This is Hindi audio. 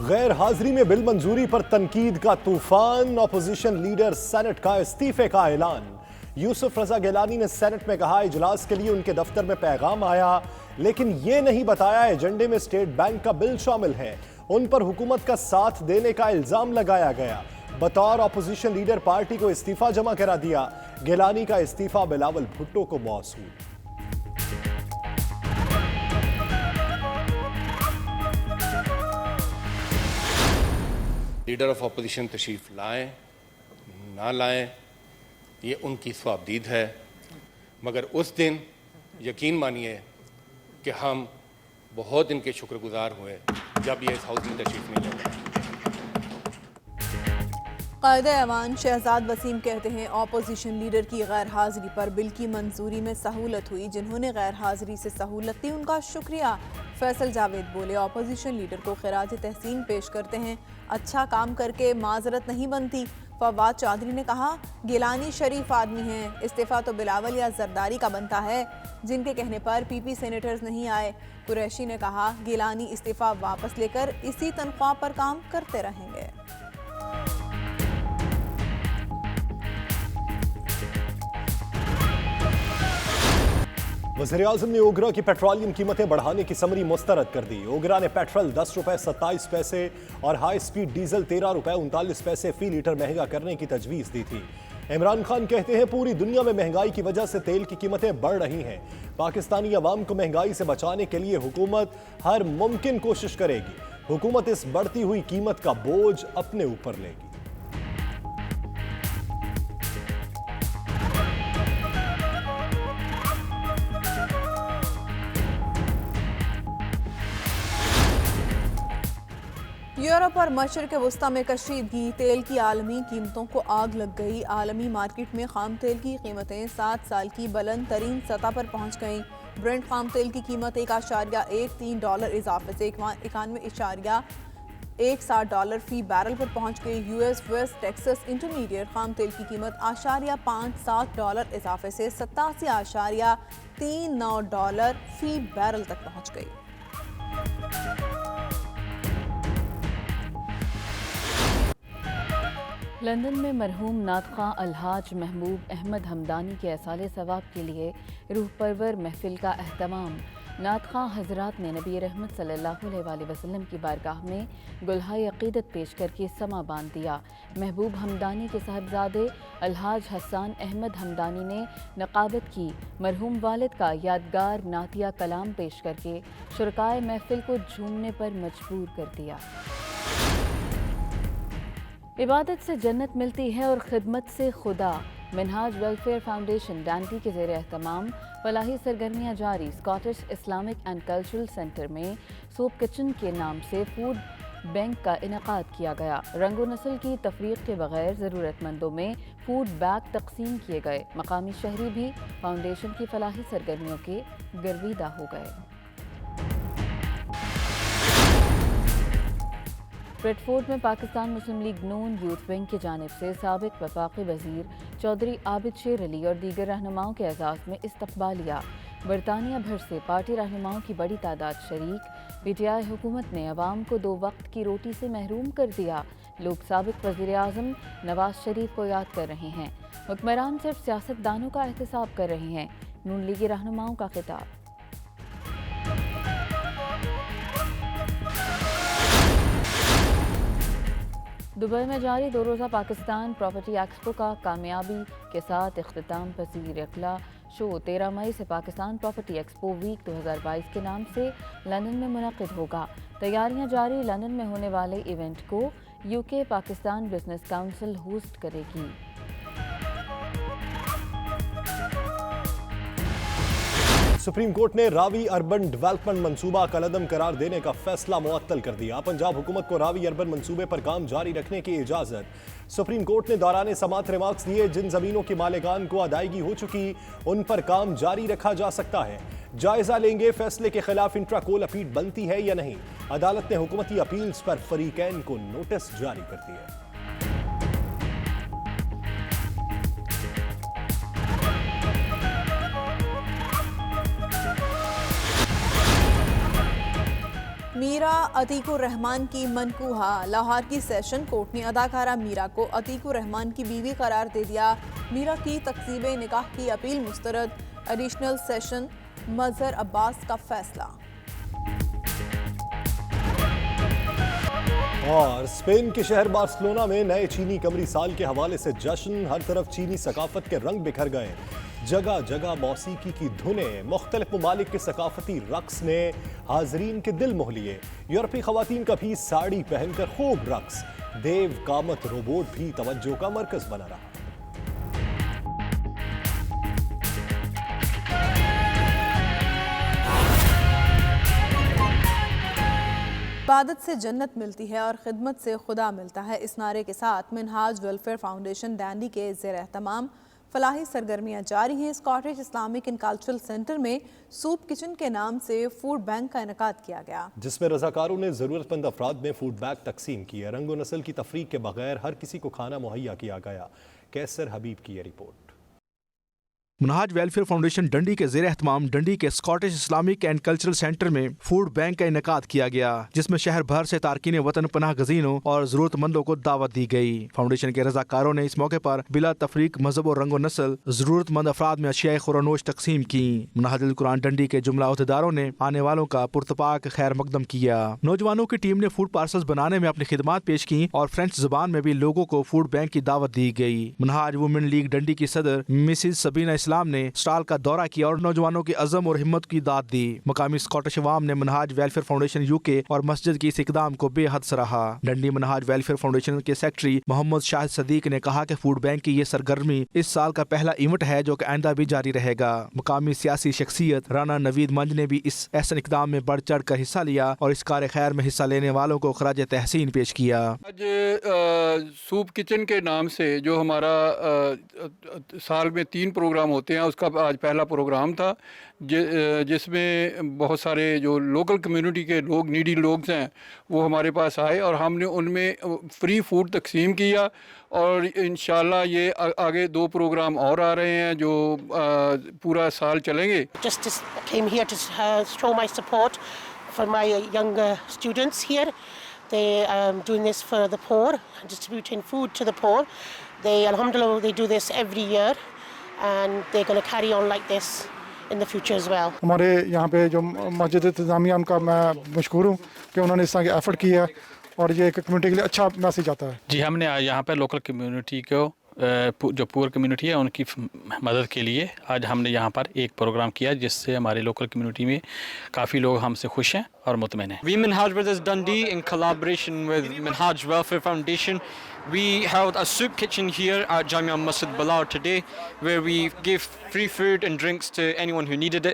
गैर हाजिरी में बिल मंजूरी पर तनकीद का तूफान। ऑपोजिशन लीडर सेनेट का इस्तीफे का ऐलान। यूसुफ रजा गिलानी ने सेनेट में कहा इजलास के लिए उनके दफ्तर में पैगाम आया, लेकिन यह नहीं बताया एजेंडे में स्टेट बैंक का बिल शामिल है। उन पर हुकूमत का साथ देने का इल्जाम लगाया गया। बतौर ऑपोजिशन लीडर पार्टी को इस्तीफा जमा करा दिया। गिलानी का इस्तीफा बिलावल भुट्टो को मौसूल। लीडर ऑफ अपोजिशन तशरीफ़ लाएं ना लाएं ये उनकी स्वाबदीद है, मगर उस दिन यकीन मानिए कि हम बहुत इनके शुक्रगुजार हुए जब ये इस हाउस में तशरीफ़ नहीं लाए। कायदे-ए-अमान शहजाद वसीम कहते हैं ऑपोजिशन लीडर की गैर हाजिरी पर बिल की मंजूरी में सहूलत हुई। जिन्होंने गैर हाजिरी से सहूलत दी उनका शुक्रिया। फैसल जावेद बोले ऑपोजिशन लीडर को खिराज तहसीन पेश करते हैं। अच्छा काम करके माजरत नहीं बनती। फवाद चौधरी ने कहा गिलानी शरीफ आदमी हैं, इस्तीफा तो बिलावल या जरदारी का बनता है जिनके कहने पर पीपी सेनेटर्स नहीं आए। कुरैशी ने कहा गिलानी इस्तीफा वापस लेकर इसी तनख्वाह पर काम करते रहेंगे। वज़ीर-ए-आज़म ने ओगरा की पेट्रोलियम कीमतें बढ़ाने की समरी मुस्तरद कर दी। ओगरा ने पेट्रोल 10 रुपए 27 पैसे और हाई स्पीड डीजल 13 रुपए 39 पैसे फी लीटर महंगा करने की तजवीज़ दी थी। इमरान खान कहते हैं पूरी दुनिया में महंगाई की वजह से तेल की कीमतें बढ़ रही हैं। पाकिस्तानी अवाम को महंगाई से बचाने के लिए हुकूमत हर मुमकिन कोशिश करेगी। हुकूमत इस बढ़ती हुई कीमत का बोझ अपने ऊपर लेगी। यूरोप और मशरिक़ वस्ता में कशीदगी, तेल की आलमी कीमतों को आग लग गई। आलमी मार्केट में खाम तेल की कीमतें 7 साल की बुलंद तरीन सतह पर पहुंच गईं। ब्रेंट खाम तेल की कीमत $1.13 इजाफे से $91.60 फी बैरल पर पहुंच गई। यूएस वेस्ट टेक्सास इंटरमीडिएट खाम तेल की कीमत $57 इजाफे से $87.39 फी बैरल तक पहुंच गई। लंदन में मरहूम नातख़्वा अलहाज महबूब अहमद हमदानी के एसाले सवाब के लिए रूह परवर महफिल का अहतमाम। नातख़्वा हज़रात ने नबी रहमत सल्लल्लाहु अलैहि वसल्लम की बारगाह में गुलहाए अक़ीदत पेश करके समा बांध दिया। महबूब हमदानी के साहबजादे अलहाज हसन अहमद हमदानी ने नक़ाबत की। मरहूम वालिद का यादगार नातिया कलाम पेश करके शुरकाए महफिल को झूमने पर मजबूर कर दिया। इबादत से जन्नत मिलती है और खिदमत से खुदा। मिनहाज वेलफेयर फाउंडेशन डांडी के ज़ेर एहतमाम फलाही सरगर्मियाँ जारी। Scottish Islamic and cultural centre में सूप किचन के नाम से फूड बैंक का इनेकाद किया गया। रंगो नस्ल की तफरीक के बगैर ज़रूरतमंदों में फूड बैग तकसीम किए गए। मकामी शहरी भी फाउंडेशन की फलाही सरगर्मियों के गर्विदा हो गए। ब्रेडफोर्ड में पाकिस्तान मुस्लिम लीग नून यूथ विंग की जानिब से साबिक वफाकी वज़ीर चौधरी आबिद शेर अली और दीगर रहनुमाओं के एजाज़ में इस्तक़बालिया। बरतानिया भर से पार्टी रहनुमाओं की बड़ी तादाद शरीक। पीटीआई हुकूमत ने अवाम को 2 वक्त की रोटी से महरूम कर दिया। लोग साबिक वज़ीर-ए-आज़म नवाज शरीफ को याद कर रहे हैं। हुक्मरान सिर्फ सियासतदानों का एहतसाब कर रहे हैं। नून लीगी रहनुमाओं का खिताब। दुबई में जारी 2 रोज़ा पाकिस्तान प्रॉपर्टी एक्सपो का कामयाबी के साथ इख्तिताम पसीर। अगला शो 13 मई से पाकिस्तान प्रॉपर्टी एक्सपो वीक 2022 के नाम से लंदन में मुनक़िद होगा। तैयारियां जारी। लंदन में होने वाले इवेंट को UK Pakistan business council host करेगी। सुप्रीम कोर्ट ने रावी अर्बन डेवलपमेंट मंसूबा कलअदम करार देने का फैसला मुअत्तल कर दिया। पंजाब हुकूमत को रावी अर्बन मंसूबे पर काम जारी रखने की इजाजत। सुप्रीम कोर्ट ने दौरान समाअत रिमार्क्स दिए। जिन जमीनों की मालिकान को अदायगी हो चुकी उन पर काम जारी रखा जा सकता है। जायजा लेंगे फैसले के खिलाफ इंट्रा कोल अपील बनती है या नहीं। अदालत ने हुकूमती अपील्स पर फरीकैन को नोटिस जारी कर दिए। मीरा अतीकुर रहमान की मनकूहा। लाहौर की सेशन कोर्ट ने अदाकारा मीरा को अतीकुर रहमान की बीवी करार दे दिया। मीरा की तकसीब निकाह की अपील मुस्तरद। एडिशनल सेशन मजहर अब्बास का फैसला। और स्पेन के शहर बार्सिलोना में नए चीनी कमरी साल के हवाले से जश्न। हर तरफ चीनी सकाफत के रंग बिखर गए। जगह जगह मौसीकी की धुनें। मुख्तलिफ ममालिक के सकाफती रक्स ने हाजरीन के दिल मोह लिए। यूरोपीय खवातीन का भी साड़ी पहनकर खूब रक्स। देव कामत रोबोट भी तवज्जो का मरकज बना रहा। इबादत से जन्नत मिलती है और खिदमत से खुदा मिलता है। इस नारे के साथ मिनहाज वेलफेयर फाउंडेशन डैंडी के ज़ेर एहतमाम फलाही सरगर्मियाँ जारी हैं। Scottish Islamic and cultural centre में सूप किचन के नाम से फूड बैंक का इनेकाद किया गया, जिसमें रजाकारों ने ज़रूरतमंद अफराद में फूड बैग तकसीम किए। रंग व नस्ल की तफरीक के बगैर हर किसी को खाना मुहैया किया गया। कैसर हबीब की ये रिपोर्ट। मिनहाज वेलफेयर फाउंडेशन डंडी के ज़ेर एहतमाम डंडी के Scottish Islamic and cultural centre में फूड बैंक का इनेकाद किया गया, जिसमें शहर भर से तारकीन वतन पनाह गजीनों और जरूरतमंदों को दावत दी गई। फाउंडेशन के रजाकारों ने इस मौके पर बिला तफरीक मजहब और रंग व नस्ल जरूरतमंद अफराद में अशियाए खुरानोश तकसीम की। मिनहाजुल कुरान डंडी के जुमला अहदेदारों ने आने वालों का पुरतपाक खैर मकदम किया। नौजवानों की टीम ने फूड पार्सल्स बनाने में अपनी खिदमात पेश की और फ्रेंच जुबान में भी लोगों को फूड बैंक की दावत दी गई। मिनहाज वुमेन लीग डंडी की सदर मिसिज सबीना इस्लाम ने स्टॉल का दौरा किया और नौजवानों की अज़म और हिम्मत की दाद दी। मकामी स्कॉटिश अवाम ने मिनहाज वेलफेयर फाउंडेशन यूके और मस्जिद की इस इकदाम को बेहद सराहा। डंडी मिनहाज वेलफेयर फाउंडेशन के सेक्रेटरी मोहम्मद शाहिद सदीक ने कहा कि फूड बैंक की ये सरगर्मी इस साल का पहला इवेंट है जो कि आइंदा भी जारी रहेगा। मकामी सियासी शख्सियत राना नवीद मंज ने भी इस ऐसे इकदाम में बढ़ चढ़ कर हिस्सा लिया और इस कार खैर में हिस्सा लेने वालों को खराज तहसीन पेश किया। आज सूप किचन के नाम से जो हमारा साल में 3 प्रोग्राम होते हैं, उसका आज पहला प्रोग्राम था जिसमें बहुत सारे जो लोकल कम्युनिटी के लोग, नीडी लोग हैं, वो हमारे पास आए और हमने उनमें फ्री फूड तकसीम किया। और इंशाल्लाह ये आगे 2 प्रोग्राम और आ रहे हैं जो पूरा साल चलेंगे। Just came here to show my support for my younger students here. They doing this for the poor, distributing food to the poor. They, alhamdulillah, they do this every year, and they're going to carry on like this in the future as well. हमारे यहाँ पे जो मस्जिद इंतज़ामिया उनका मैं मशकूर हूँ कि उन्होंने इस तरह की एफर्ट किया और ये एक कम्युनिटी के लिए अच्छा मैसेज आता है। जी, हमने यहाँ पे लोकल कम्युनिटी को जो पुअर कम्युनिटी है उनकी मदद के लिए आज हमने यहाँ पर एक प्रोग्राम किया, जिससे हमारे लोकल कम्युनिटी में काफ़ी लोग हमसे खुश हैं और मुतमईन हैं। We Minhaj Brothers Dundee, in collaboration with Minhaj Welfare Foundation, we held a soup kitchen here at Jamia Masjid Bilal today, where we gave free food and drinks to anyone who needed it.